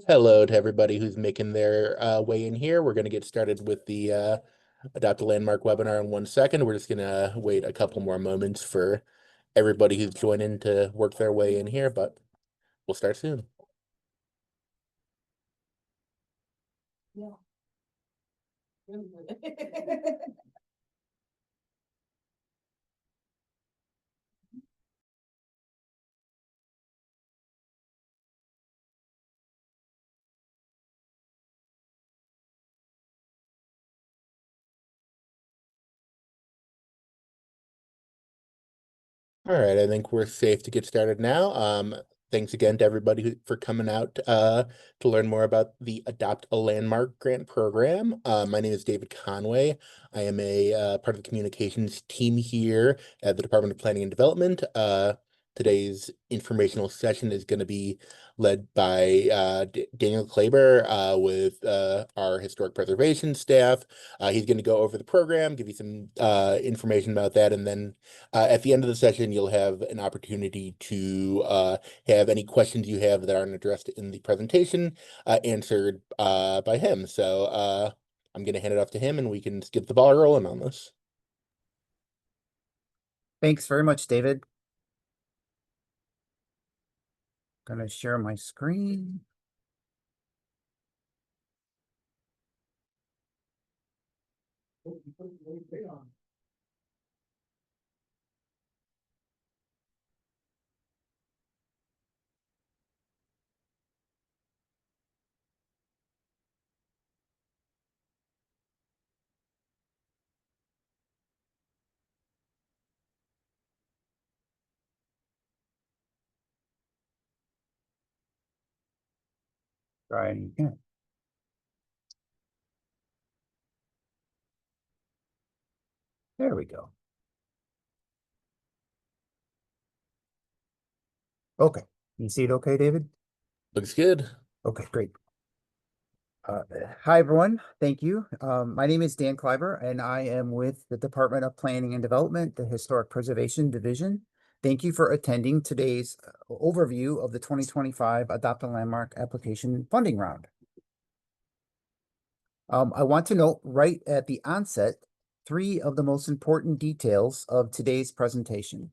Hello to everybody who's making their way in here. We're going to get started with the Adopt a Landmark webinar in 1 second. We're just going to wait a couple more moments for everybody who's joining to work their way in here, but we'll start soon. Yeah. All right, I think we're safe to get started now. Thanks again to everybody for coming out to learn more about the Adopt a Landmark grant program. My name is David Conway. I am a part of the communications team here at the Department of Planning and Development. Today's informational session is going to be led by Daniel Klaber with our historic preservation staff. He's going to go over the program, give you some information about that, and then at the end of the session, you'll have an opportunity to have any questions you have that aren't addressed in the presentation answered by him. So I'm going to hand it off to him and we can get the ball rolling on this. Thanks very much, David. Gonna share my screen. Try it again. There we go. Okay, you see it okay, David? Looks good. Okay, great. Hi, everyone. Thank you. My name is Dan Kleiber, and I am with the Department of Planning and Development, the Historic Preservation Division. Thank you for attending today's overview of the 2025 Adopt a Landmark application funding round. I want to note right at the onset, 3 of the most important details of today's presentation.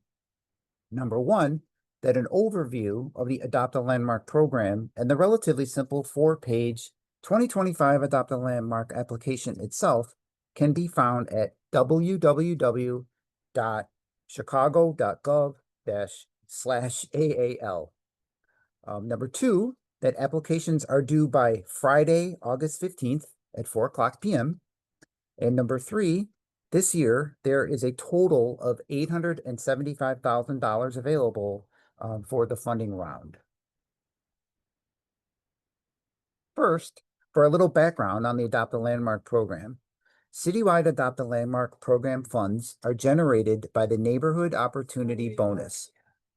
Number 1, that an overview of the Adopt a Landmark program and the relatively simple 4-page 2025 Adopt a Landmark application itself can be found at www.chicago.gov/AAL. Number 2, that applications are due by Friday, August 15th at 4:00 p.m. And number 3, this year, there is a total of $875,000 available for the funding round. First, for a little background on the Adopt a Landmark program, citywide Adopt a Landmark program funds are generated by the Neighborhood Opportunity Bonus.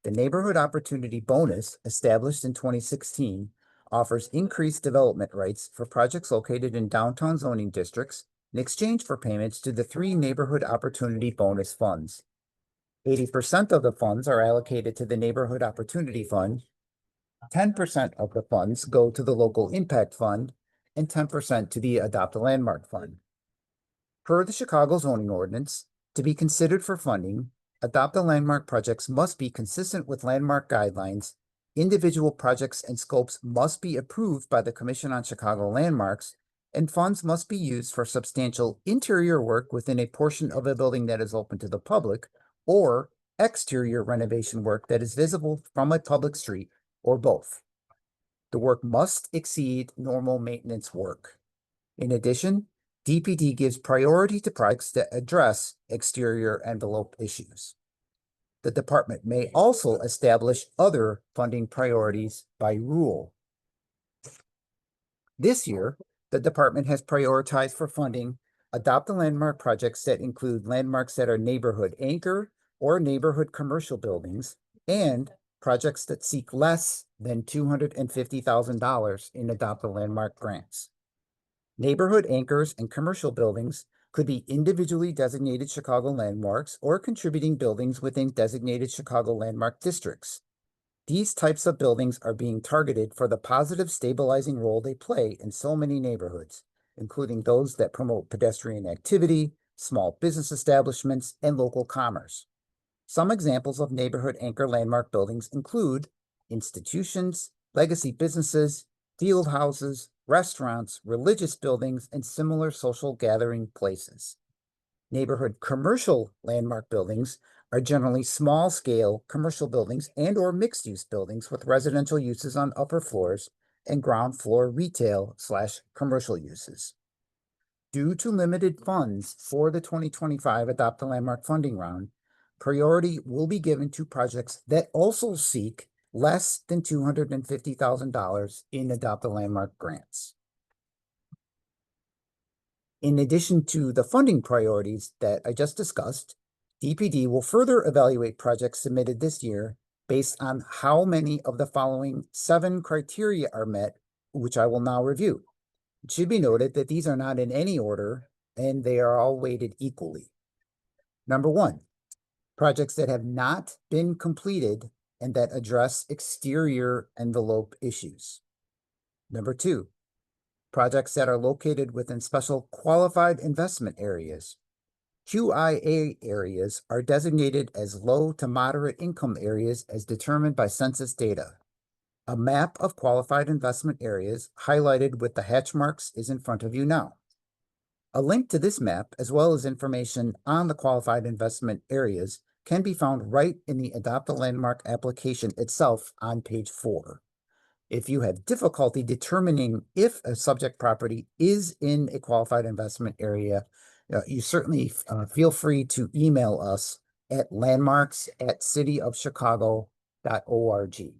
The Neighborhood Opportunity Bonus, established in 2016, offers increased development rights for projects located in downtown zoning districts in exchange for payments to the 3 Neighborhood Opportunity Bonus funds. 80% of the funds are allocated to the Neighborhood Opportunity Fund, 10% of the funds go to the Local Impact Fund, and 10% to the Adopt a Landmark Fund. Per the Chicago zoning ordinance, to be considered for funding, Adopt a Landmark projects must be consistent with landmark guidelines. Individual projects and scopes must be approved by the Commission on Chicago Landmarks, and funds must be used for substantial interior work within a portion of a building that is open to the public, or exterior renovation work that is visible from a public street, or both. The work must exceed normal maintenance work. In addition, DPD gives priority to projects that address exterior envelope issues. The department may also establish other funding priorities by rule. This year, the department has prioritized for funding Adopt a Landmark projects that include landmarks that are neighborhood anchor or neighborhood commercial buildings, and projects that seek less than $250,000 in Adopt a Landmark grants. Neighborhood anchors and commercial buildings could be individually designated Chicago landmarks or contributing buildings within designated Chicago landmark districts. These types of buildings are being targeted for the positive stabilizing role they play in so many neighborhoods, including those that promote pedestrian activity, small business establishments, and local commerce. Some examples of neighborhood anchor landmark buildings include institutions, legacy businesses, field houses, restaurants, religious buildings, and similar social gathering places. Neighborhood commercial landmark buildings are generally small-scale commercial buildings and or mixed-use buildings with residential uses on upper floors and ground floor retail/commercial uses. Due to limited funds for the 2025 Adopt a Landmark funding round, priority will be given to projects that also seek less than $250,000 in Adopt a Landmark grants. In addition to the funding priorities that I just discussed, DPD will further evaluate projects submitted this year based on how many of the following 7 criteria are met, which I will now review. It should be noted that these are not in any order, and they are all weighted equally. Number 1, projects that have not been completed and that address exterior envelope issues. Number 2, projects that are located within special qualified investment areas. QIA areas are designated as low to moderate income areas as determined by census data. A map of qualified investment areas highlighted with the hatch marks is in front of you now. A link to this map, as well as information on the qualified investment areas, can be found right in the Adopt a Landmark application itself on page 4. If you have difficulty determining if a subject property is in a qualified investment area, you certainly feel free to email us at landmarks@cityofchicago.org.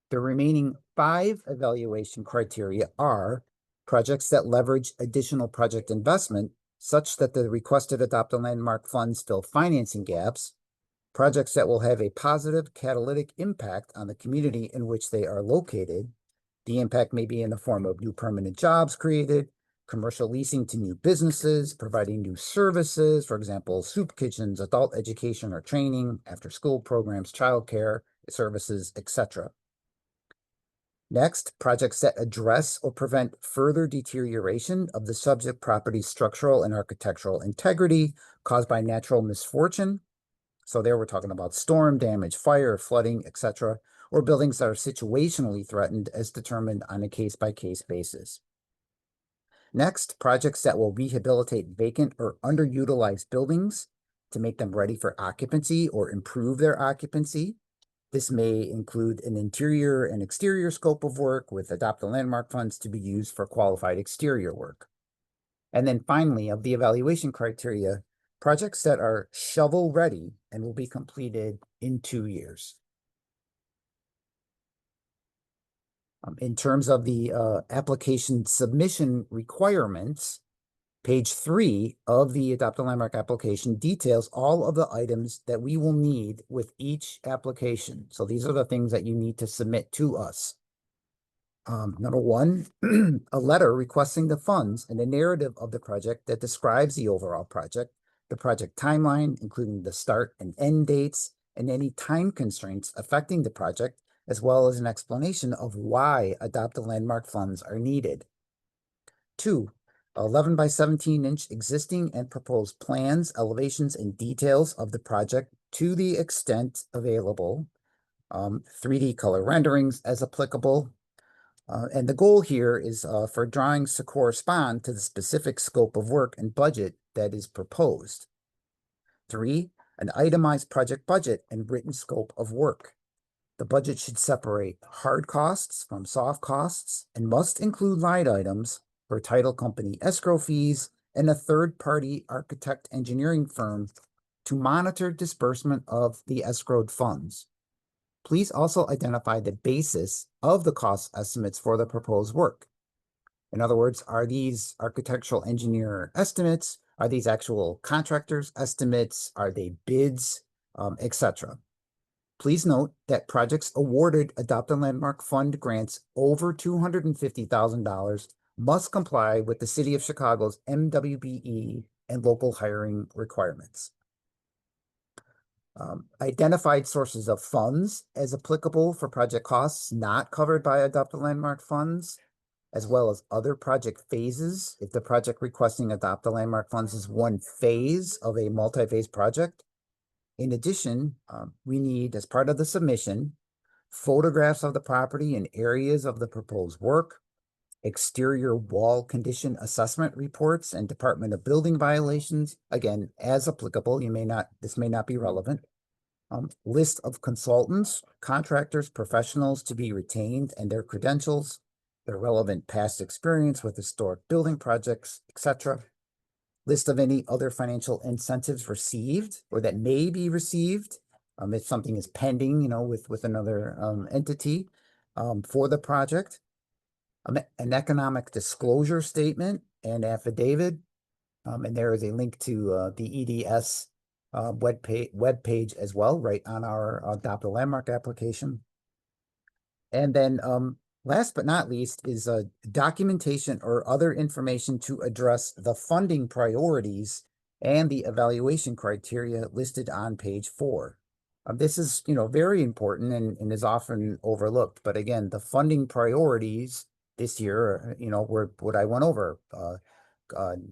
The remaining 5 evaluation criteria are projects that leverage additional project investment such that the requested Adopt a Landmark funds fill financing gaps, projects that will have a positive catalytic impact on the community in which they are located. The impact may be in the form of new permanent jobs created, commercial leasing to new businesses, providing new services, for example, soup kitchens, adult education or training, after-school programs, childcare services, etc. Next, projects that address or prevent further deterioration of the subject property's structural and architectural integrity caused by natural misfortune. So there we're talking about storm damage, fire, flooding, etc., or buildings that are situationally threatened as determined on a case-by-case basis. Next, projects that will rehabilitate vacant or underutilized buildings to make them ready for occupancy or improve their occupancy. This may include an interior and exterior scope of work with Adopt a Landmark funds to be used for qualified exterior work. And then finally, of the evaluation criteria, projects that are shovel-ready and will be completed in 2 years. In terms of the application submission requirements, page 3 of the Adopt a Landmark application details all of the items that we will need with each application. So these are the things that you need to submit to us. Number 1, a letter requesting the funds and a narrative of the project that describes the overall project, the project timeline, including the start and end dates, and any time constraints affecting the project, as well as an explanation of why Adopt a Landmark funds are needed. 2, 11 by 17-inch existing and proposed plans, elevations, and details of the project to the extent available. 3D color renderings as applicable. And the goal here is for drawings to correspond to the specific scope of work and budget that is proposed. 3, an itemized project budget and written scope of work. The budget should separate hard costs from soft costs and must include line items for title company escrow fees and a third-party architect engineering firm to monitor disbursement of the escrowed funds. Please also identify the basis of the cost estimates for the proposed work. In other words, are these architectural engineer estimates? Are these actual contractors' estimates? Are they bids, etc.? Please note that projects awarded Adopt a Landmark Fund grants over $250,000 must comply with the City of Chicago's MWBE and local hiring requirements. Identified sources of funds as applicable for project costs not covered by Adopt a Landmark funds, as well as other project phases. If the project requesting Adopt a Landmark funds is one phase of a multi-phase project. In addition, we need, as part of the submission, photographs of the property and areas of the proposed work, exterior wall condition assessment reports and Department of Building violations, again, as applicable. This may not be relevant. List of consultants, contractors, professionals to be retained and their credentials, their relevant past experience with historic building projects, etc. List of any other financial incentives received or that may be received if something is pending, with another entity for the project. An economic disclosure statement and affidavit, and there is a link to the EDS web page as well, right on our Adopt a Landmark application. And then last but not least is documentation or other information to address the funding priorities and the evaluation criteria listed on page 4. This is, very important and is often overlooked. But again, the funding priorities this year, were what I went over,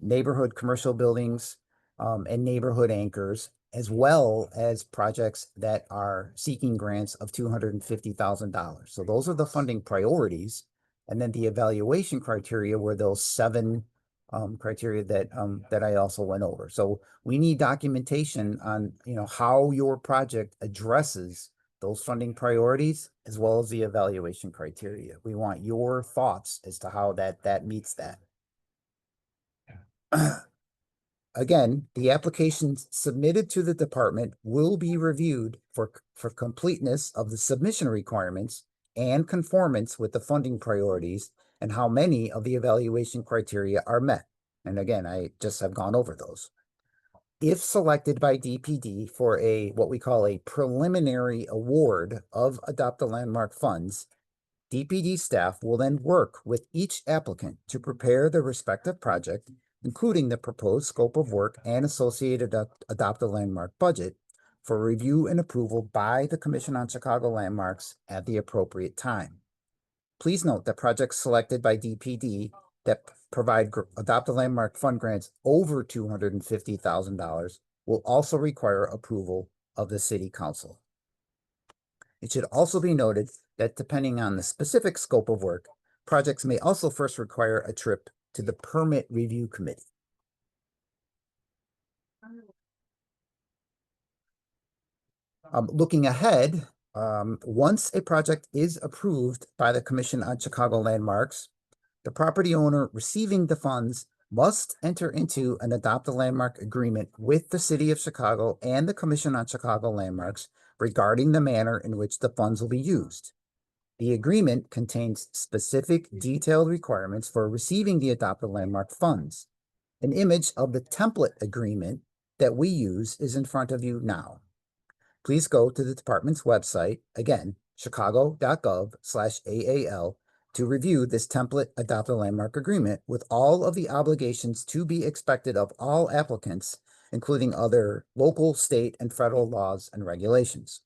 neighborhood commercial buildings and neighborhood anchors, as well as projects that are seeking grants of $250,000. So those are the funding priorities. And then the evaluation criteria were those 7 criteria that I also went over. So we need documentation on, how your project addresses those funding priorities as well as the evaluation criteria. We want your thoughts as to how that meets that. Again, the applications submitted to the department will be reviewed for completeness of the submission requirements and conformance with the funding priorities and how many of the evaluation criteria are met. And again, I just have gone over those. If selected by DPD for what we call a preliminary award of Adopt a Landmark funds, DPD staff will then work with each applicant to prepare the respective project, including the proposed scope of work and associated Adopt a Landmark budget, for review and approval by the Commission on Chicago Landmarks at the appropriate time. Please note that projects selected by DPD that provide Adopt a Landmark fund grants over $250,000 will also require approval of the City Council. It should also be noted that depending on the specific scope of work, projects may also first require a trip to the Permit Review Committee. Looking ahead, once a project is approved by the Commission on Chicago Landmarks, the property owner receiving the funds must enter into an Adopt a Landmark agreement with the City of Chicago and the Commission on Chicago Landmarks regarding the manner in which the funds will be used. The agreement contains specific detailed requirements for receiving the Adopt a Landmark funds. An image of the template agreement that we use is in front of you now. Please go to the department's website, again, Chicago.gov/AAL, to review this template Adopt a Landmark agreement with all of the obligations to be expected of all applicants, including other local, state, and federal laws and regulations.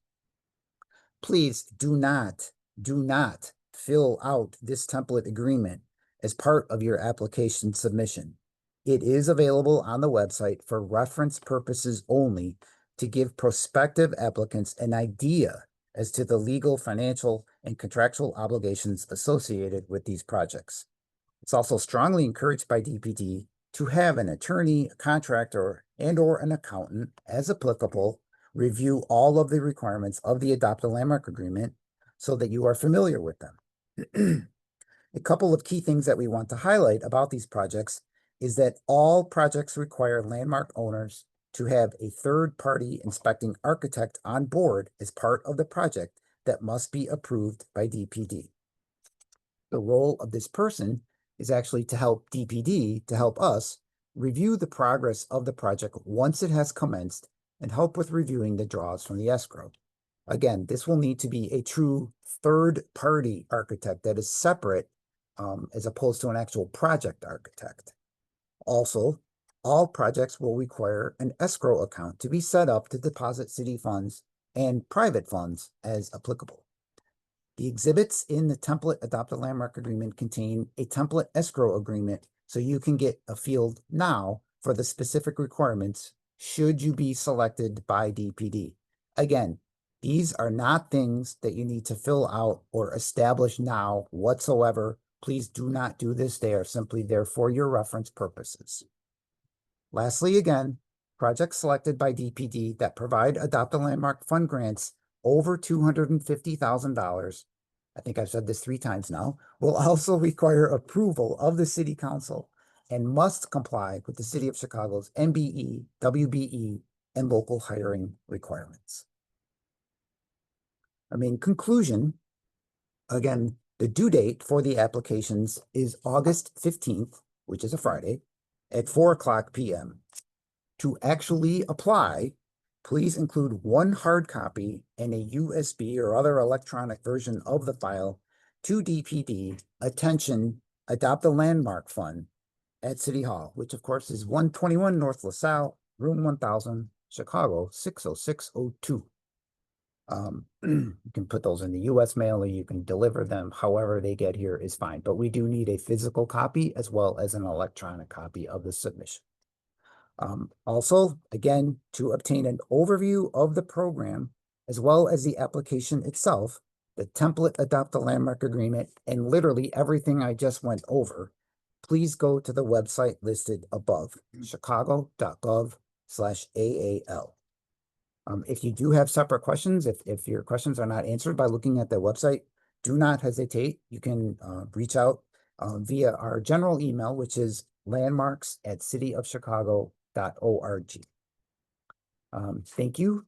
Please do not fill out this template agreement as part of your application submission. It is available on the website for reference purposes only to give prospective applicants an idea as to the legal, financial, and contractual obligations associated with these projects. It's also strongly encouraged by DPD to have an attorney, a contractor, and/or an accountant, as applicable, review all of the requirements of the Adopt a Landmark agreement so that you are familiar with them. A couple of key things that we want to highlight about these projects is that all projects require landmark owners to have a third-party inspecting architect on board as part of the project that must be approved by DPD. The role of this person is actually to help DPD, to help us review the progress of the project once it has commenced and help with reviewing the draws from the escrow. Again, this will need to be a true third-party architect that is separate as opposed to an actual project architect. Also, all projects will require an escrow account to be set up to deposit city funds and private funds as applicable. The exhibits in the template Adopt a Landmark agreement contain a template escrow agreement, so you can get a field now for the specific requirements should you be selected by DPD. Again, these are not things that you need to fill out or establish now whatsoever. Please do not do this. They are simply there for your reference purposes. Lastly, again, projects selected by DPD that provide Adopt a Landmark fund grants over $250,000, I think I've said this 3 times now, will also require approval of the city council and must comply with the city of Chicago's MBE, WBE, and local hiring requirements. In conclusion, again, the due date for the applications is August 15th, which is a Friday, at 4:00 p.m. To actually apply, please include one hard copy and a USB or other electronic version of the file to DPD, attention, Adopt a Landmark Fund at City Hall, which of course is 121 North LaSalle, room 1000, Chicago, 60602. You can put those in the US mail or you can deliver them however they get here is fine, but we do need a physical copy as well as an electronic copy of the submission. Also, again, to obtain an overview of the program, as well as the application itself, the template Adopt a Landmark agreement, and literally everything I just went over, please go to the website listed above, Chicago.gov/AAL. If you do have separate questions, if your questions are not answered by looking at the website, do not hesitate. You can reach out via our general email, which is landmarks@cityofchicago.org. Thank you.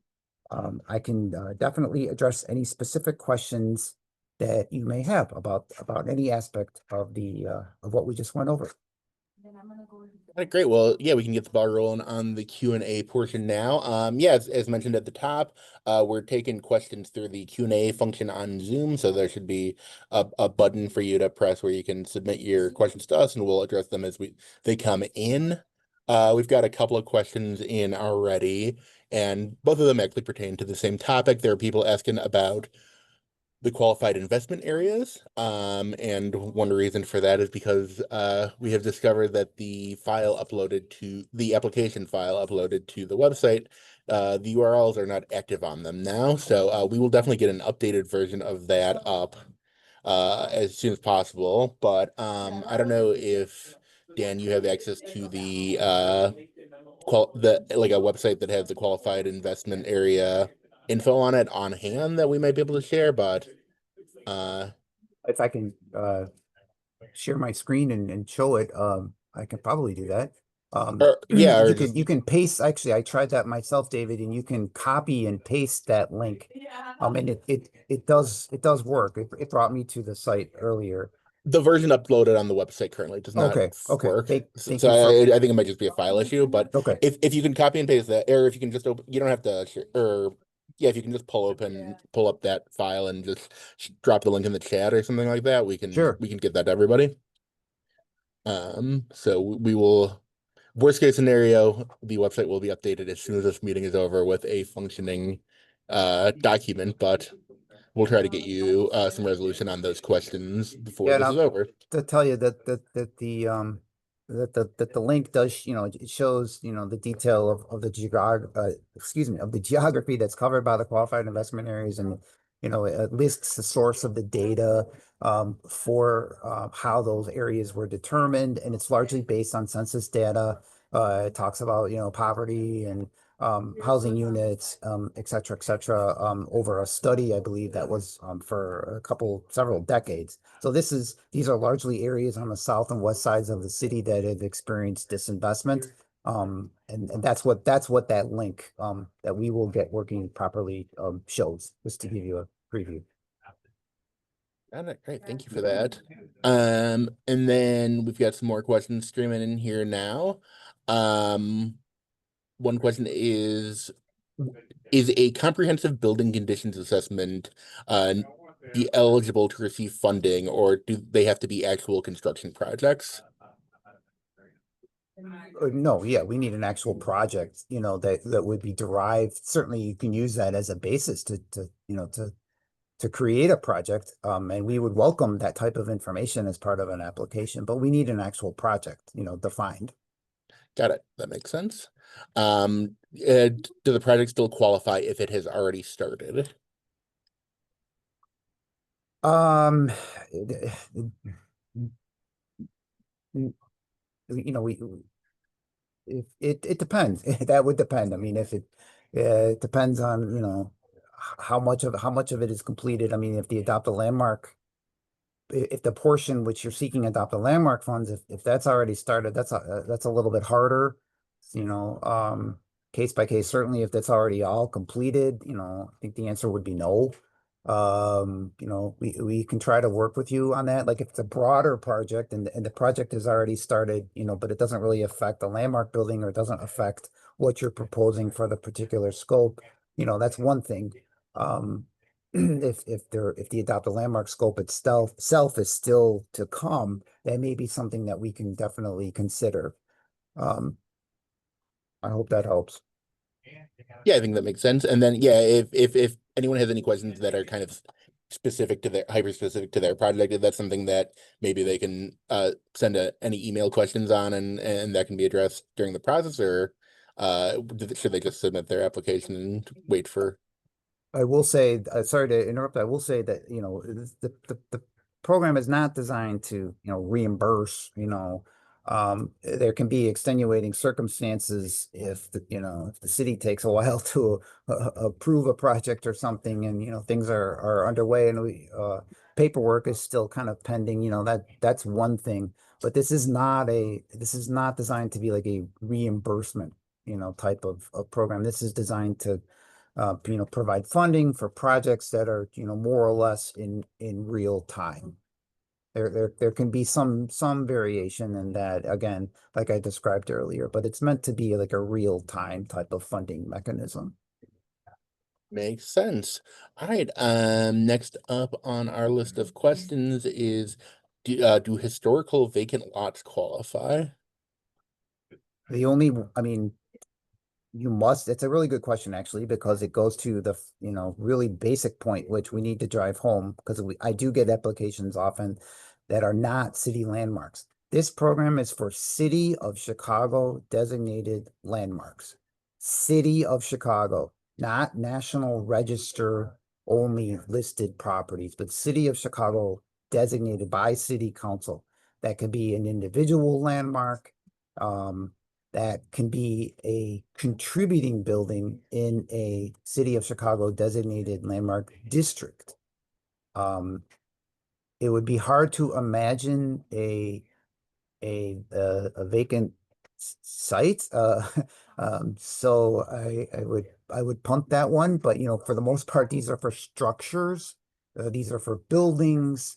I can definitely address any specific questions that you may have about any aspect of what we just went over. All right, great. Well, yeah, we can get the ball rolling on the Q&A portion now. Yeah, as mentioned at the top, we're taking questions through the Q&A function on Zoom, so there should be a button for you to press where you can submit your questions to us, and we'll address them as they come in. We've got a couple of questions in already, and both of them actually pertain to the same topic. There are people asking about the qualified investment areas. And one reason for that is because we have discovered that the application file uploaded to the website, the URLs are not active on them now. So we will definitely get an updated version of that up as soon as possible. But I don't know if Dan, you have access to the like a website that has the qualified investment area info on it on hand that we might be able to share, but If I can share my screen and show it, I can probably do that. yeah, or you can paste. Actually, I tried that myself, David, and you can copy and paste that link. And it does work. It brought me to the site earlier. the version uploaded on the website currently does not Okay. work. Thank So you for. I think it might just be a file issue, but Okay. if you can copy and paste that, or if you can just open, you don't have to share, or yeah, if you can just pull up that file and just drop the link in the chat or something like that, Sure. we can get that to everybody. So we will, worst case scenario, the website will be updated as soon as this meeting is over with a functioning document, but we'll try to get you some resolution on those questions before Yeah. this is over. To tell you that the link does, it shows, the detail of the of the geography that's covered by the qualified investment areas, and it lists the source of the data for how those areas were determined, and it's largely based on census data. It talks about poverty and housing units, et cetera, over a study, I believe that was for several decades. So these are largely areas on the south and west sides of the city that have experienced disinvestment. And that's what that link that we will get working properly shows, just to give you a preview. All right, great. Thank you for that. And then we've got some more questions streaming in here now. One question is a comprehensive building conditions assessment be eligible to receive funding, or do they have to be actual construction projects? No, yeah, we need an actual project, that would be derived. Certainly you can use that as a basis to create a project. And we would welcome that type of information as part of an application, but we need an actual project, defined. Got it. That makes sense. Do the project still qualify if it has already started? Um, it- it- we if it depends. That would depend. I mean, if it depends on, how much of it is completed. I mean, if the adopt a landmark, if the portion which you're seeking adopt a landmark funds, if that's already started, that's a little bit harder, you know, case by case. Certainly, if that's already all completed, I think the answer would be no. We can try to work with you on that. Like if it's a broader project and the project has already started, but it doesn't really affect the landmark building or it doesn't affect what you're proposing for the particular scope, that's one thing. Um, if the adopt a landmark scope itself self is still to come, that may be something that we can definitely consider. Um, I hope that helps. Yeah, I think that makes sense. And then, yeah, if anyone has any questions that are kind of specific to their hyper specific to their project, if that's something that maybe they can send any email questions on, and that can be addressed during the process, or should they just submit their application and wait for? I will say, sorry to interrupt. I will say that, the program is not designed to, reimburse, there can be extenuating circumstances if if the city takes a while to approve a project or something and, things are underway and paperwork is still kind of pending, that's one thing. But this is not designed to be like a reimbursement, type of program. This is designed to provide funding for projects that are, more or less in real time. There can be some variation in that, again, like I described earlier, but it's meant to be like a real time type of funding mechanism. Makes sense. All right. Next up on our list of questions is, do historical vacant lots qualify? I mean, it's a really good question, actually, because it goes to the, really basic point, which we need to drive home, because I do get applications often that are not city landmarks. This program is for City of Chicago designated landmarks. City of Chicago, not National Register only listed properties, but City of Chicago designated by City Council. That could be an individual landmark. That can be a contributing building in a City of Chicago designated landmark district. Um, it would be hard to imagine a vacant site. So I would punt that one, but for the most part, these are for structures. These are for buildings.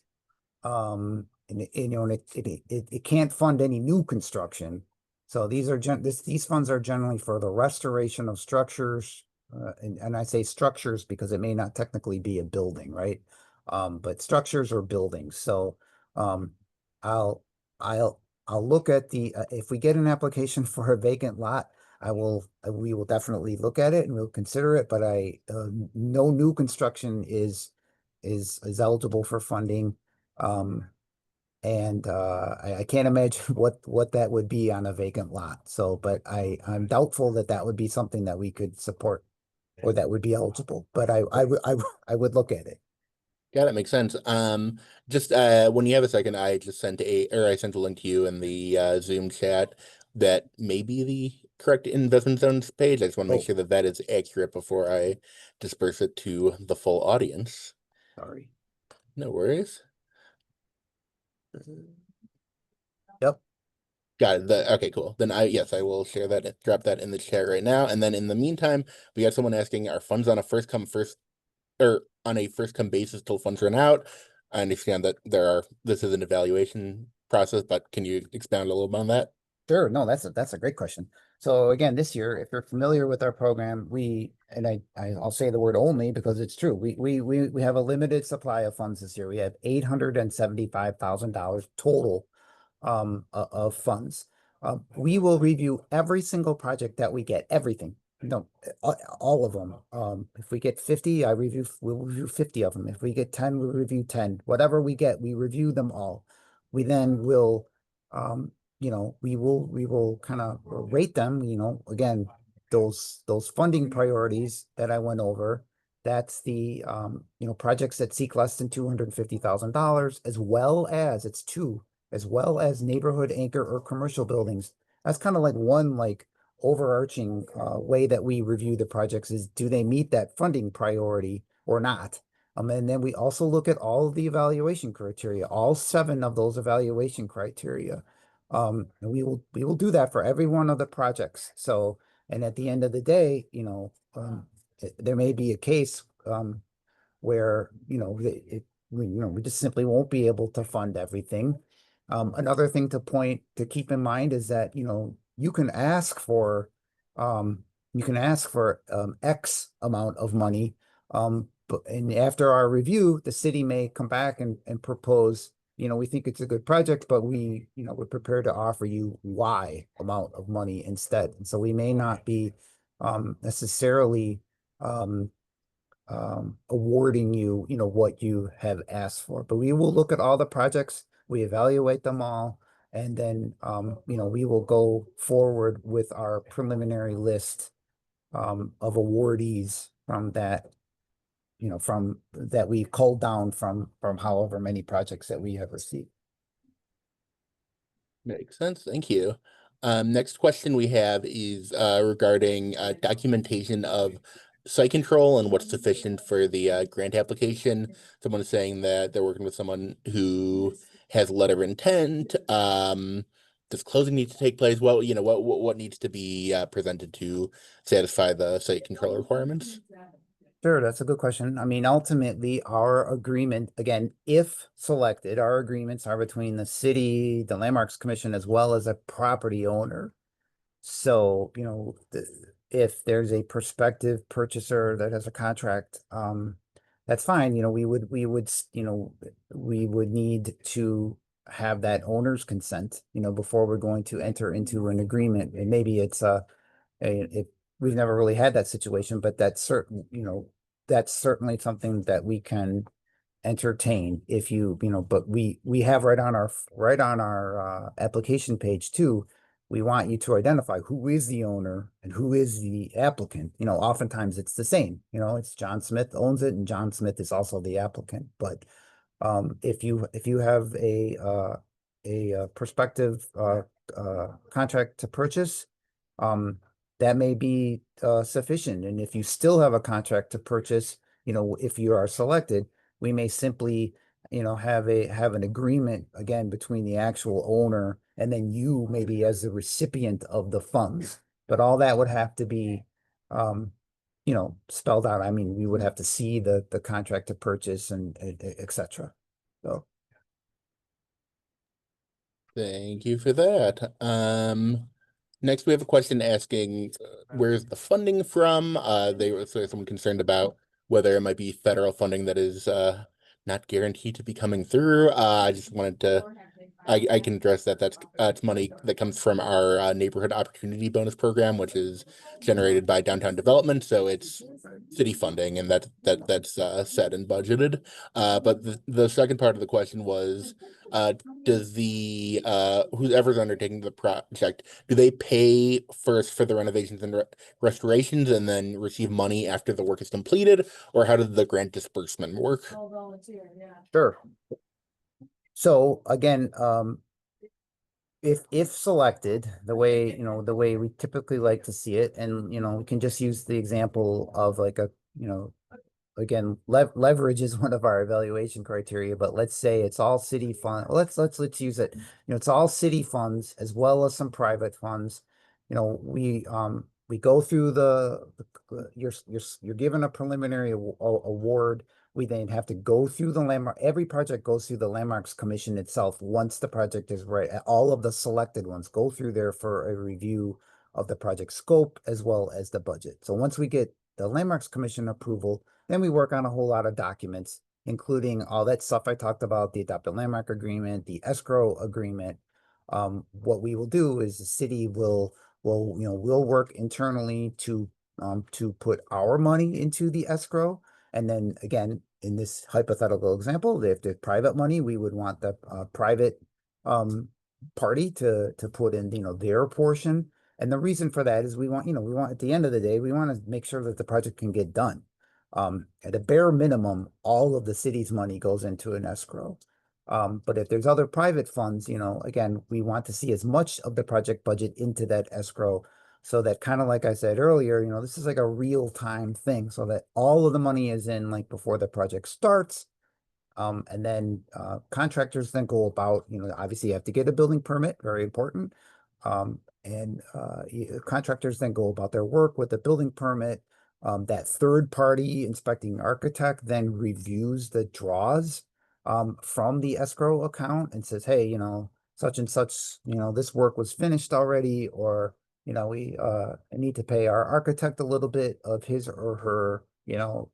And it can't fund any new construction. So these funds are generally for the restoration of structures. And I say structures because it may not technically be a building, right? But structures or buildings. So, I'll, I'll look at if we get an application for a vacant lot, we will definitely look at it and we'll consider it, but no new construction is eligible for funding. And I can't imagine what that would be on a vacant lot. So, but I'm doubtful that would be something that we could support or that would be eligible, but I would look at it. Yeah, that makes sense. Just when you have a second, I sent a link to you in the Zoom chat that may be the correct investment zones page. I just want to make Oh, sure that that is accurate before I disperse it to the full audience. sorry. No worries. Yep. Got it. Okay, cool. Then yes, I will share that, drop that in the chat right now. And then in the meantime, we got someone asking, are funds on a first come basis till funds run out? I understand that this is an evaluation process, but can you expound a little bit on that? Sure. No, that's a great question. So again, this year, if you're familiar with our program, I'll say the word only because it's true. We have a limited supply of funds this year. We have $875,000 total of funds. We will review every single project that we get, everything. No, all of them. If we get 50, we'll review 50 of them. If we get 10, we'll review 10. Whatever we get, we review them all. We then will, we will kind of rate them, again, those funding priorities that I went over. That's the, projects that seek less than $250,000, as well as as well as neighborhood anchor or commercial buildings. That's kind of like one overarching way that we review the projects is, do they meet that funding priority or not? And then we also look at all of the evaluation criteria, all 7 of those evaluation criteria. And we will do that for every one of the projects. So, and at the end of the day, there may be a case where we just simply won't be able to fund everything. Another thing to keep in mind is that you can ask for X amount of money, and after our review, the city may come back and propose, we think it's a good project, but we're prepared to offer you Y amount of money instead. And so we may not be necessarily awarding you, what you have asked for. But we will look at all the projects, we evaluate them all, and then, we will go forward with our preliminary list of awardees from that, from that we culled down from however many projects that we have received. Makes sense. Thank you. Next question we have is regarding documentation of site control and what's sufficient for the grant application. Someone is saying that they're working with someone who has a letter of intent. Does closing need to take place? Well, what needs to be presented to satisfy the site control requirements? Sure, that's a good question. I mean, ultimately, our agreement, again, if selected, our agreements are between the city, the Landmarks Commission, as well as a property owner. So, if there's a prospective purchaser that has a contract, that's fine. We would need to have that owner's consent, before we're going to enter into an agreement. And maybe it's we've never really had that situation, but that's that's certainly something that we can entertain if but we have right on our application page too. We want you to identify who is the owner and who is the applicant. Oftentimes it's the same, it's John Smith owns it and John Smith is also the applicant. But if you have a prospective contract to purchase, that may be sufficient. And if you still have a contract to purchase, if you are selected, we may simply, have an agreement again between the actual owner and then you maybe as the recipient of the funds. But all that would have to be, spelled out. I mean, we would have to see the contract to purchase and et cetera. So. Thank you for that. Next, we have a question asking, where's the funding from? So someone concerned about whether it might be federal funding that is not guaranteed to be coming through. I just wanted to, I can address that. It's money that comes from our neighborhood opportunity bonus program, which is generated by downtown development. So it's city funding, and that's set and budgeted. But the second part of the question was, does the whoever's undertaking the project, do they pay first for the renovations and restorations and then receive money after the work is completed, or how did the grant disbursement work? All volunteer, yeah. Sure. So again, if selected, the way we typically like to see it, and we can just use the example of like again, leverage is one of our evaluation criteria, but let's say it's all city fund. Let's use it. It's all city funds as well as some private funds. We go through you're given a preliminary award. We then have to go through the landmark. Every project goes through the Landmarks Commission itself once the project is right. All of the selected ones go through there for a review of the project scope as well as the budget. So once we get the Landmarks Commission approval, then we work on a whole lot of documents, including all that stuff I talked about, the adopted landmark agreement, the escrow agreement. What we will do is the city will work internally to put our money into the escrow. And then again, in this hypothetical example, if there's private money, we would want the private party to put in, their portion. And the reason for that is we want at the end of the day, we want to make sure that the project can get done. At a bare minimum, all of the city's money goes into an escrow. But if there's other private funds, again, we want to see as much of the project budget into that escrow so that, kind of like I said earlier, this is like a real time thing so that all of the money is in like before the project starts. And then contractors then go about, obviously you have to get a building permit, very important. And contractors then go about their work with the building permit. That third party inspecting architect then reviews the draws from the escrow account and says, hey, such and such, this work was finished already, or, we need to pay our architect a little bit of his or her,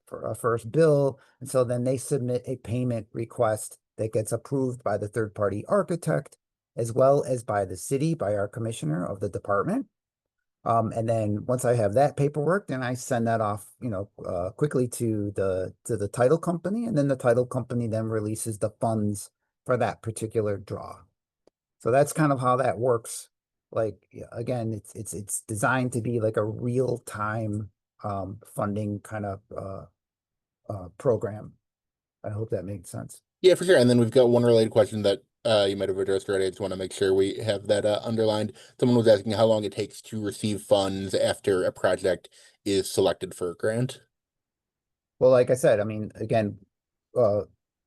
for a first bill. And so then they submit a payment request that gets approved by the third party architect, as well as by the city, by our commissioner of the department. And then once I have that paperwork, then I send that off, quickly to the title company, and then the title company then releases the funds for that particular draw. So that's kind of how that works. Like, again, it's designed to be like a real time funding kind of program. I hope that makes sense. Yeah, for sure. And then we've got one related question that you might have addressed already. I just want to make sure we have that underlined. Someone was asking how long it takes to receive funds after a project is selected for a grant. Well, like I said, I mean, again,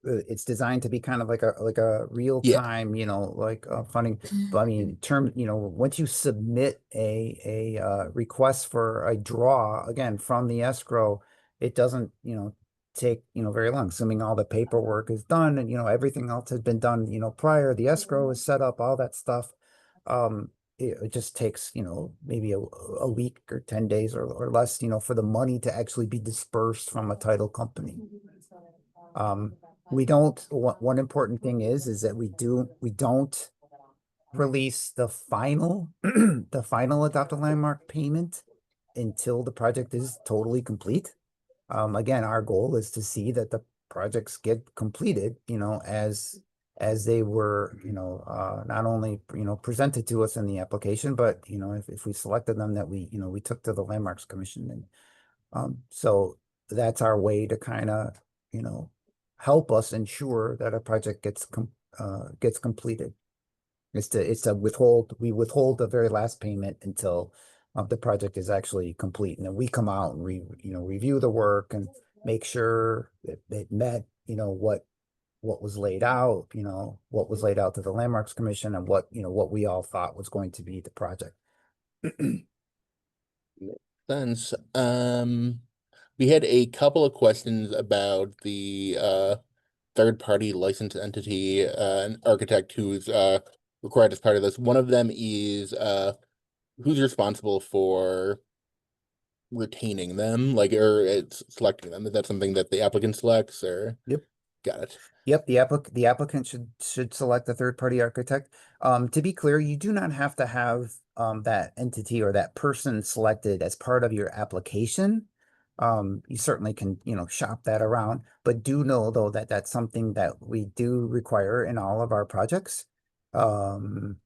it's designed to be kind of like a real Yeah. time, like funding. But I mean, once you submit a request for a draw again from the escrow, it doesn't, take, very long, assuming all the paperwork is done and, everything else has been done, prior, the escrow is set up, all that stuff. It just takes, maybe a week or 10 days or less, for the money to actually be dispersed from a title company. We don't, one important thing is that we don't release the final, the final adopt a landmark payment until the project is totally complete. Again, our goal is to see that the projects get completed, as they were, not only, presented to us in the application, but, if we selected them that we took to the Landmarks Commission. And so that's our way to kind of, help us ensure that a project gets completed. It's to we withhold the very last payment until the project is actually complete. And then we come out and review the work and make sure that it met, what was laid out, what was laid out to the Landmarks Commission, and what we all thought was going to be the project. Sense. We had a couple of questions about the third-party licensed entity, an architect who's required as part of this. One of them is who's responsible for retaining them, like, or it's selecting them. Is that something that the applicant selects, or? Yep. Got it. Yep, the applicant should select a third-party architect. To be clear, you do not have to have that entity or that person selected as part of your application. You certainly can, shop that around, but do know though that that's something that we do require in all of our projects. And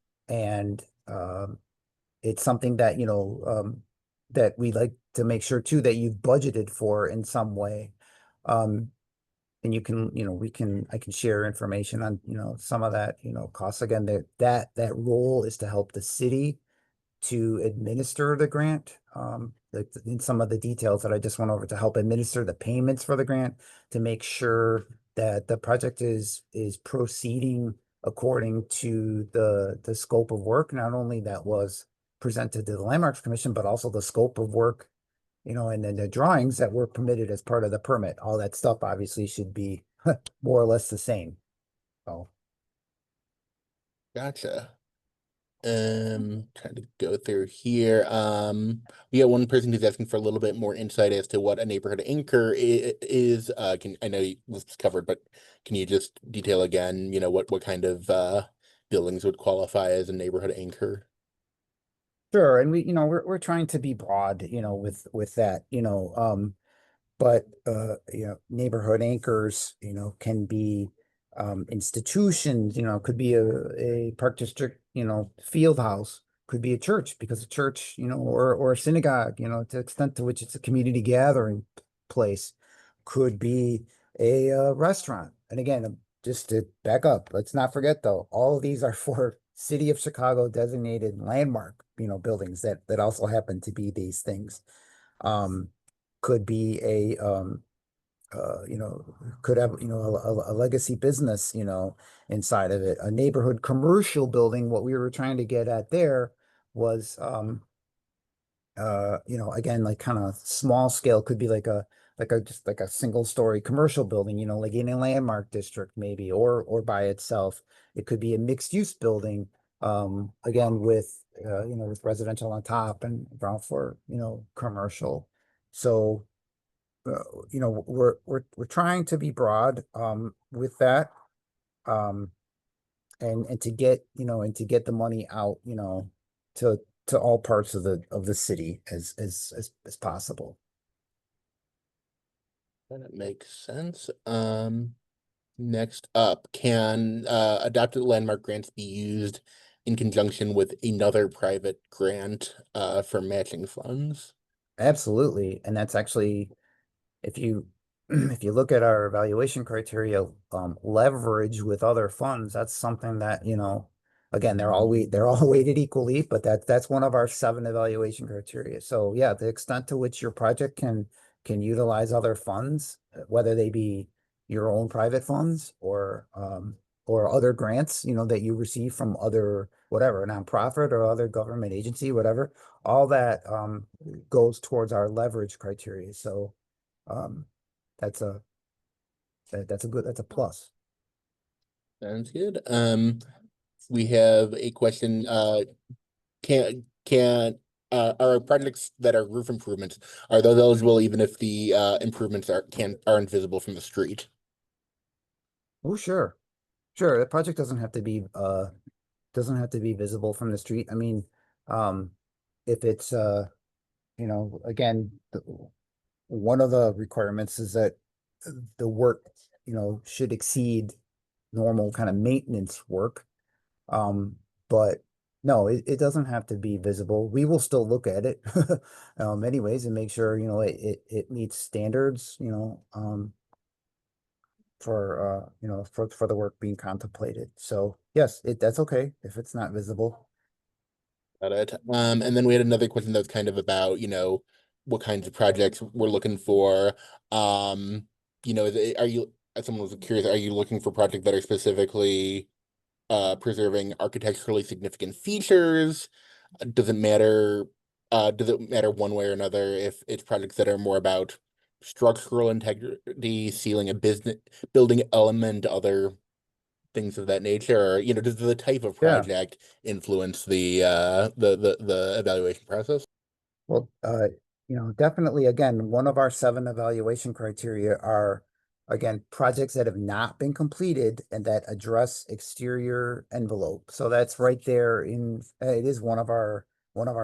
it's something that, that we like to make sure too that you've budgeted for in some way. And you can, I can share information on, some of that, costs. Again, that role is to help the city to administer the grant. In some of the details that I just went over, to help administer the payments for the grant, to make sure that the project is proceeding according to the scope of work, not only that was presented to the Landmarks Commission, but also the scope of work, and then the drawings that were permitted as part of the permit. All that stuff obviously should be more or less the same. So Gotcha. Trying to go through here. We got one person who's asking for a little bit more insight as to what a neighborhood anchor is. I know this was covered, but can you just detail again, what kind of buildings would qualify as a neighborhood anchor? Sure, and we're trying to be broad, with that, but neighborhood anchors, can be institutions, could be a park district, field house, could be a church because a church, or a synagogue, to the extent to which it's a community gathering place, could be a restaurant. And again, just to back up, let's not forget though, all of these are for City of Chicago designated landmark, buildings that also happen to be these things. Um, could be a could have, a legacy business, inside of it. A neighborhood commercial building, what we were trying to get at there was again, like kind of small scale, could be just like a single story commercial building, like in a landmark district maybe, or by itself. It could be a mixed use building, again with residential on top and ground floor, commercial. So we're trying to be broad with that, um and to get the money out, to all parts of the city as possible. That makes sense. Next up, can adopted landmark grants be used in conjunction with another private grant for matching funds? Absolutely. And that's actually, if you if you look at our evaluation criteria, leverage with other funds, that's something that, again, they're all weighted equally, but that's one of our 7 evaluation criteria. So yeah, the extent to which your project can utilize other funds, whether they be your own private funds or other grants, that you receive from other, whatever, nonprofit or other government agency, whatever, all that goes towards our leverage criteria. So um, that's a that's a plus. Sounds good. We have a question. Can are projects that are roof improvements, are those eligible even if the improvements aren't visible from the street? Oh, sure. Sure. The project doesn't have to be visible from the street. I mean, um, if it's again, one of the requirements is that the work, should exceed normal kind of maintenance work. Um, but no, it doesn't have to be visible. We will still look at it anyways and make sure, it meets standards, for the work being contemplated. So yes, that's okay if it's not visible. Got it. And then we had another question that was kind of about, what kinds of projects we're looking for. Are you, as someone was curious, are you looking for projects that are specifically preserving architecturally significant features? Does it matter one way or another if it's projects that are more about structural integrity, sealing a business building element, other things of that nature, or does the type of Yeah. project influence the evaluation process? Well, definitely, again, one of our 7 evaluation criteria are, again, projects that have not been completed and that address exterior envelope. So that's right there it is one of our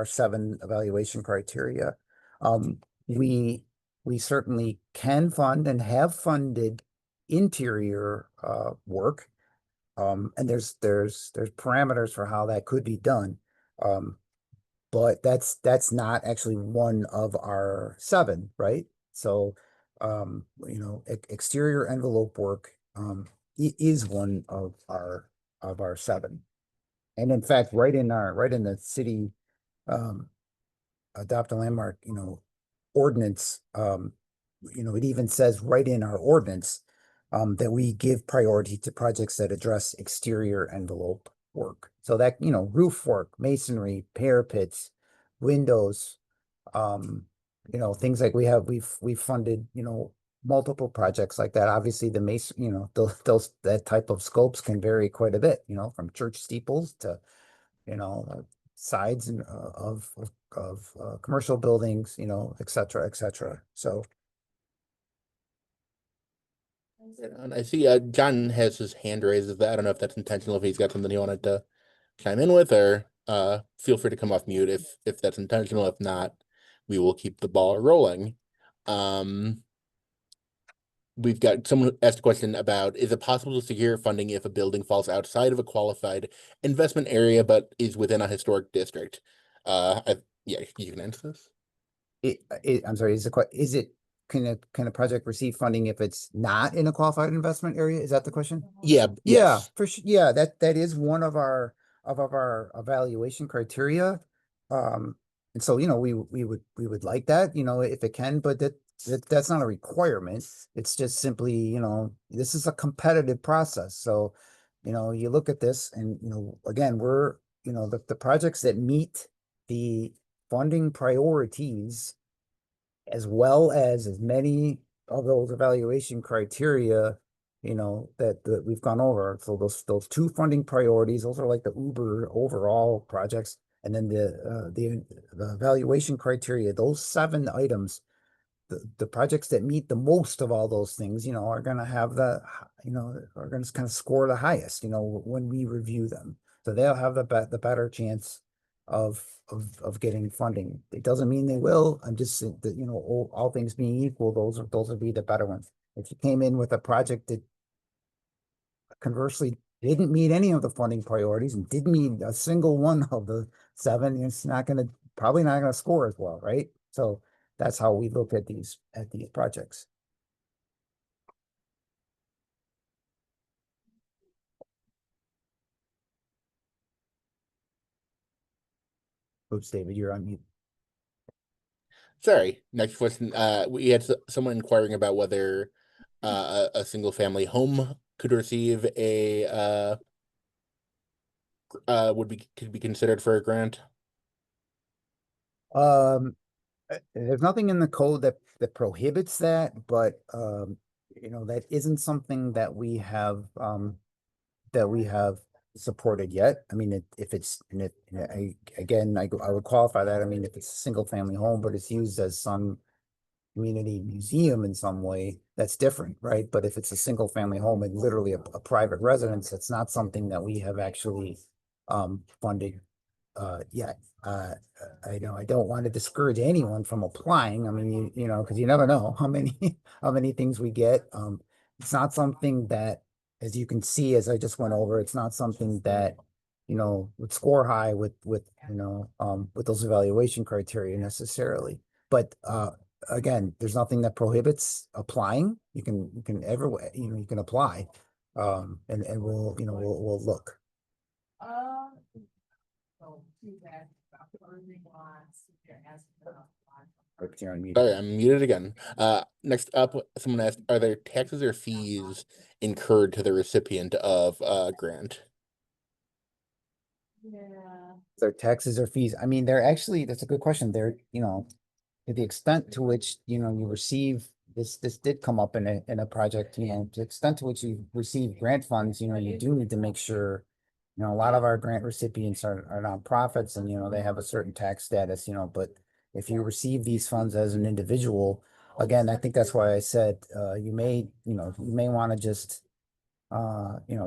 7 evaluation criteria. Um, we, we certainly can fund and have funded interior, work. And there's parameters for how that could be done. Um, but that's not actually one of our 7, right? So, exterior envelope work is one of our 7. And in fact, right in the city um, adopt a landmark, ordinance, it even says right in our ordinance that we give priority to projects that address exterior envelope work. So that, roof work, masonry, parapets, windows, things like we've funded, multiple projects like that. Obviously the mason, those that type of scopes can vary quite a bit, from church steeples to, sides and of commercial buildings, et cetera, et cetera. So And I see John has his hand raised. I don't know if that's intentional, if he's got something he wanted to chime in with, or feel free to come off mute if that's intentional. If not, we will keep the ball rolling. We've got someone who asked a question about, is it possible to secure funding if a building falls outside of a qualified investment area but is within a historic district? Yeah, you can answer this. I'm sorry, can a project receive funding if it's not in a qualified investment area? Is that the question? Yeah, Yeah, yes. for sure. Yeah, that is one of our evaluation criteria. And so, we would like that, if it can, but that's not a requirement. It's just simply, this is a competitive process. So, you look at this and, again, the projects that meet the funding priorities as many of those evaluation criteria, that we've gone over. So those two funding priorities, those are like the Uber overall projects. And then the evaluation criteria, those 7 items, the projects that meet the most of all those things, are going to have are going to kind of score the highest, when we review them. So they'll have the better chance of getting funding. It doesn't mean they will. I'm just saying that, all things being equal, those would be the better ones. If you came in with a project that conversely didn't meet any of the funding priorities and didn't meet a single one of the 7, it's probably not gonna score as well, right? So that's how we look at these projects. Oops, David, you're on mute. Sorry. Next question. We had someone inquiring about whether a single family home could receive a could be considered for a grant. There's nothing in the code that prohibits that, but that isn't something that we have supported yet. I mean, if it's, and it, I would qualify that. I mean, if it's a single family home, but it's used as some community museum in some way, that's different, right? But if it's a single family home and literally a private residence, it's not something that we have actually funded yet. I know I don't want to discourage anyone from applying. I mean, because you never know how many how many things we get. It's not something that, as you can see, as I just went over, it's not something that would score high with those evaluation criteria necessarily. But again, there's nothing that prohibits applying. You can you can apply, and we'll look. Oops, you're on mute. Sorry, I'm muted again. Next up, someone asked, are there taxes or fees incurred to the recipient of a grant? Their taxes or fees. I mean, that's a good question. To the extent to which, you receive this did come up in a project, to the extent to which you receive grant funds, you do need to make sure, a lot of our grant recipients are nonprofits and, they have a certain tax status, but if you receive these funds as an individual, again, I think that's why I said, you may want to just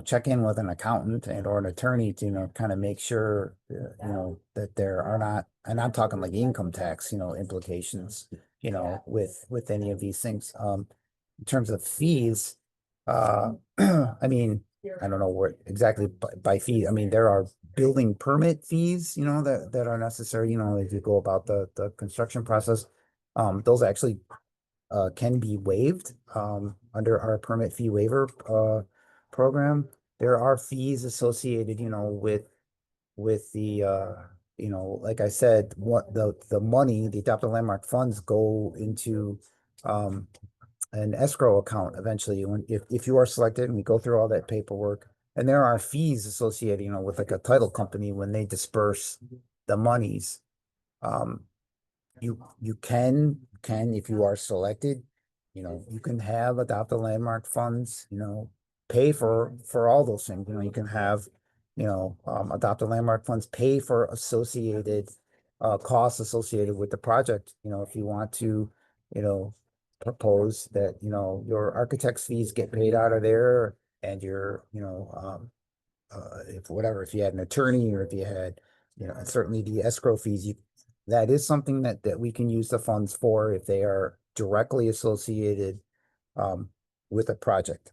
check in with an accountant or an attorney to, kind of make sure, that there are not, and I'm talking like income tax, implications, with any of these things. In terms of fees, I mean, I don't know what exactly by fee. I mean, there are building permit fees, that are necessary, if you go about the construction process. Those actually can be waived under our permit fee waiver program. There are fees associated, with the like I said, what the money, the adopted landmark funds go into an escrow account eventually when if you are selected and we go through all that paperwork. And there are fees associated, with like a title company when they disperse the monies. You can, if you are selected, you can have adopt a landmark funds, pay for all those things. You can have adopt a landmark funds pay for associated costs associated with the project. If you want to, you know, propose that, your architect's fees get paid out of there and your, if you had an attorney or if you had, and certainly the escrow fees, that is something that we can use the funds for if they are directly associated um, with a project.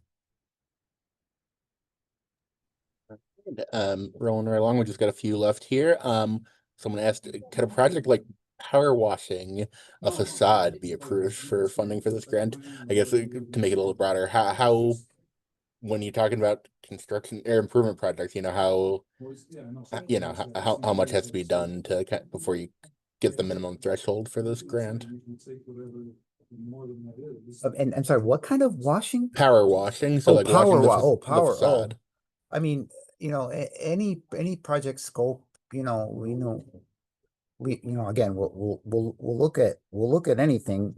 Rolling right along, we just got a few left here. Someone asked, could a project like power washing a facade be approved for funding for this grant? I guess to make it a little broader, how when you're talking about construction or improvement projects, how much has to be done before you get the minimum threshold for this grant? And I'm sorry, what kind of washing? Power washing, so Oh, like washing the power. Oh, facade. I mean, any project scope, we know again, we'll look at anything,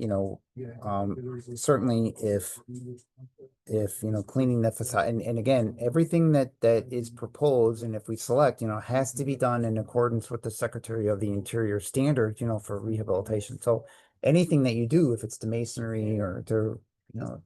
certainly if, cleaning the facade, and again, everything that is proposed, and if we select, has to be done in accordance with the Secretary of the Interior standards, for rehabilitation. So anything that you do, if it's the masonry or the, you know,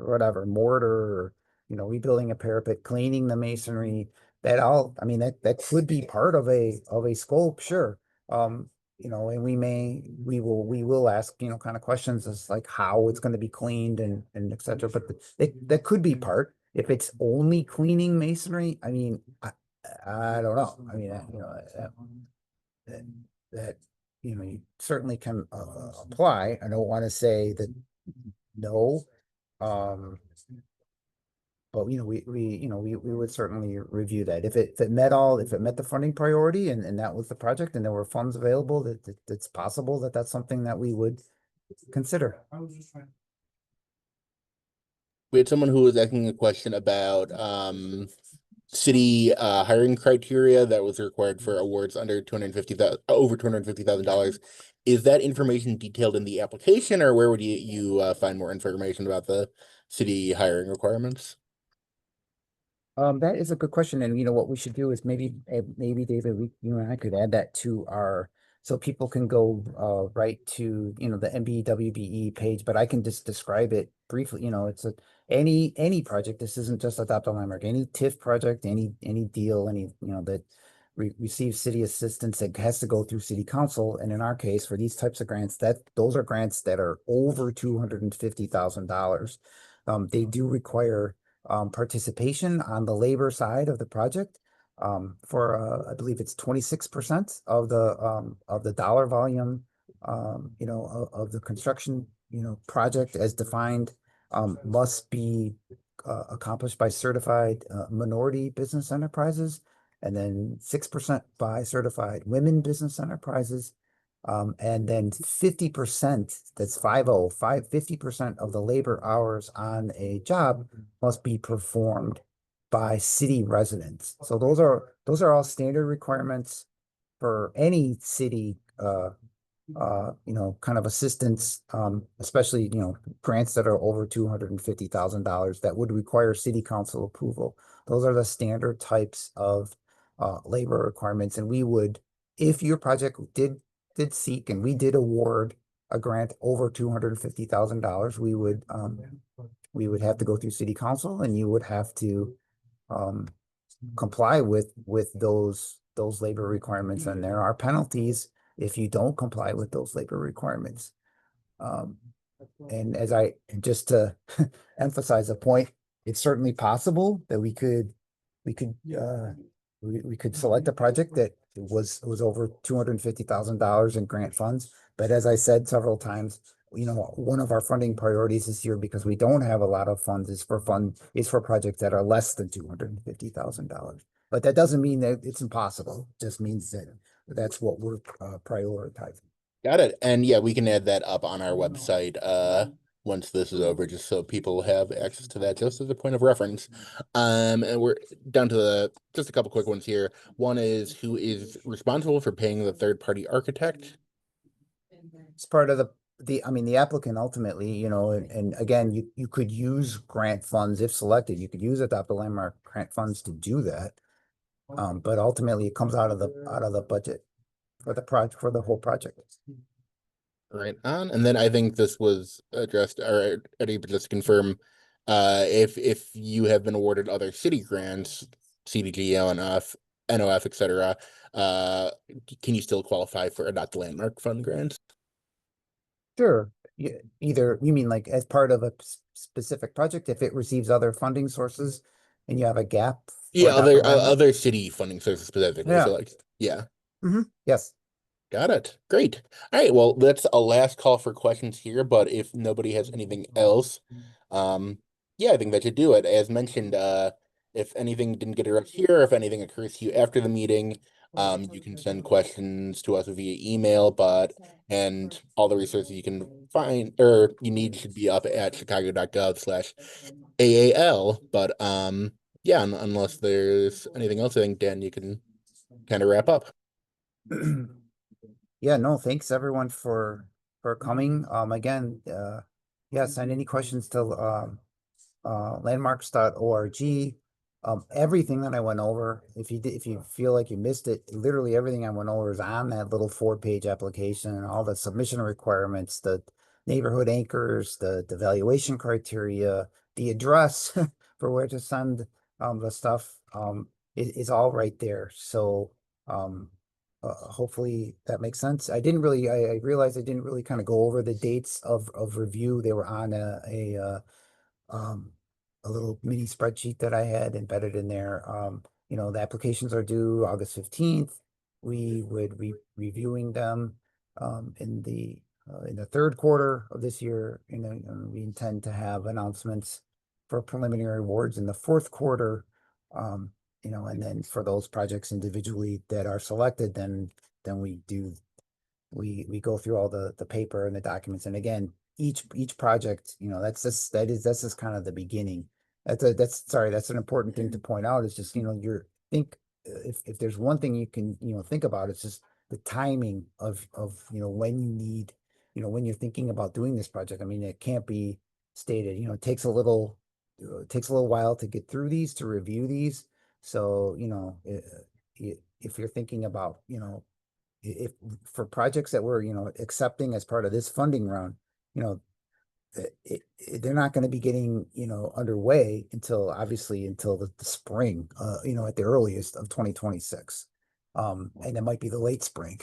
whatever, mortar, or, rebuilding a parapet, cleaning the masonry, I mean, that could be part of a scope, sure. And we will ask, kind of questions as like how it's going to be cleaned and et cetera, but that could be part. If it's only cleaning masonry, I mean, I don't know. I mean, that, that, you certainly can apply. I don't want to say that no. Um, but we would certainly review that if it met the funding priority and that was the project and there were funds available, it's possible that that's something that we would consider. We had someone who was asking a question about city hiring criteria that was required for awards under 250,000 over $250,000. Is that information detailed in the application, or where would you find more information about the city hiring requirements? That is a good question. And what we should do is maybe David, you and I could add that to so people can go right to, the MBWBE page, but I can just describe it briefly. It's any project. This isn't just Adopt a Landmark, any TIF project, any deal, that receives city assistance that has to go through city council. And in our case, for these types of grants, those are grants that are over $250,000. They do require participation on the labor side of the project for I believe it's 26% of the dollar volume of the construction project as defined must be accomplished by certified minority business enterprises, and then 6% by certified women business enterprises. And then 50%, that's 50% of the labor hours on a job must be performed by city residents. So those are all standard requirements for any city kind of assistance, especially, grants that are over $250,000 that would require city council approval. Those are the standard types of labor requirements. And we would, if your project did seek and we did award a grant over $250,000, we would have to go through city council, and you would have to comply with those labor requirements. And there are penalties if you don't comply with those labor requirements. And just to emphasize a point, it's certainly possible that we could select a project that was over $250,000 in grant funds. But as I said several times, one of our funding priorities this year, because we don't have a lot of funds, is for projects that are less than $250,000. But that doesn't mean that it's impossible. It just means that that's what we're prioritizing. Got it. And yeah, we can add that up on our website once this is over, just so people have access to that, just as a point of reference. And we're down to just a couple quick ones here. One is, who is responsible for paying the third-party architect? It's part of the applicant ultimately, and again, you could use grant funds if selected. You could use Adopt a Landmark grant funds to do that. But ultimately it comes out of the budget for the project, for the whole project. Right on. And then I think this was addressed, or I need to just confirm, if you have been awarded other city grants, CDG, NOF, etc., uh, can you still qualify for Adopt a Landmark Fund grants? Sure. Either you mean like as part of a specific project, if it receives other funding sources and you have a gap for Yeah, Adopt a Landmark? other city funding sources specifically. So Yeah. like, yeah. Yes. Got it. Great. All right. Well, that's a last call for questions here, but if nobody has anything else, um, yeah, I think that should do it. As mentioned, if anything didn't get addressed here, if anything occurs to you after the meeting, you can send questions to us via email, and all the resources you can find or you need should be up at chicago.gov/AAL. But yeah, unless there's anything else, I think Dan, you can kind of wrap up. Yeah, no, thanks everyone for coming. Again, yeah, send any questions to landmarks.org. Everything that I went over, if you feel like you missed it, literally everything I went over is on that little 4-page application, all the submission requirements, the neighborhood anchors, the valuation criteria, the address for where to send the stuff is all right there. So hopefully that makes sense. I realized I didn't really kind of go over the dates of review. They were on um, a little mini spreadsheet that I had embedded in there. The applications are due August 15th. We would be reviewing them in the third quarter of this year. And we intend to have announcements for preliminary awards in the fourth quarter. Um, and then for those projects individually that are selected, then we go through all the paper and the documents. And again, each project, that's just kind of the beginning. That's an important thing to point out, is just, if there's one thing you can, think about, it's just the timing of when you need, when you're thinking about doing this project. I mean, it can't be stated, it takes a little while to get through these, to review these. So, if you're thinking about, if for projects that we're, accepting as part of this funding round, you know, they're not going to be getting, underway until obviously until the spring, at the earliest of 2026. And it might be the late spring,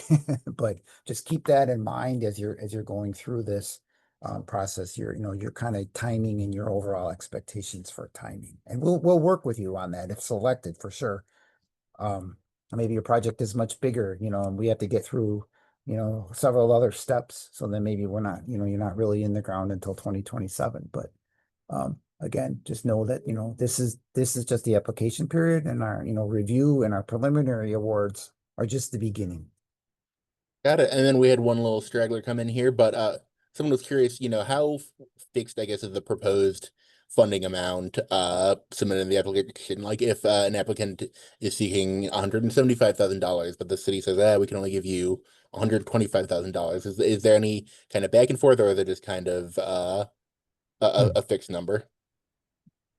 but just keep that in mind as you're going through this process. You're kind of timing and your overall expectations for timing, and we'll work with you on that if selected, for sure. Um, Maybe your project is much bigger, and we have to get through, several other steps. So then maybe we're not, you're not really in the ground until 2027. But again, just know that, this is just the application period, and our, review and our preliminary awards are just the beginning. Got it. And then we had one little straggler come in here, but someone was curious, how fixed, I guess, is the proposed funding amount submitted in the application? Like if an applicant is seeking $175,000, but the city says, we can only give you $125,000. Is there any kind of back and forth, or is it just kind of a fixed number?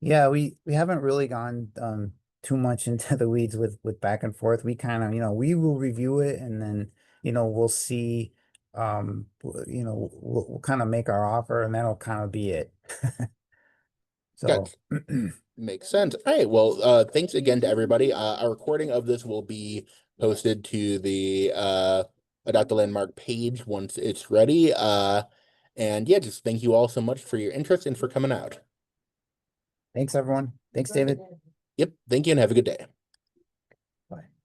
Yeah, we haven't really gone too much into the weeds with back and forth. We kind of, we will review it, and then, we'll see, we'll kind of make our offer, and that'll kind of be it. So Got Makes sense. All right. Well, thanks again to everybody. A recording of this will be posted to the Adopt a Landmark page once it's ready. And yeah, just thank you all so much for your interest and for coming out. thanks, everyone. Thanks, David. Yep. Thank you and have a good day.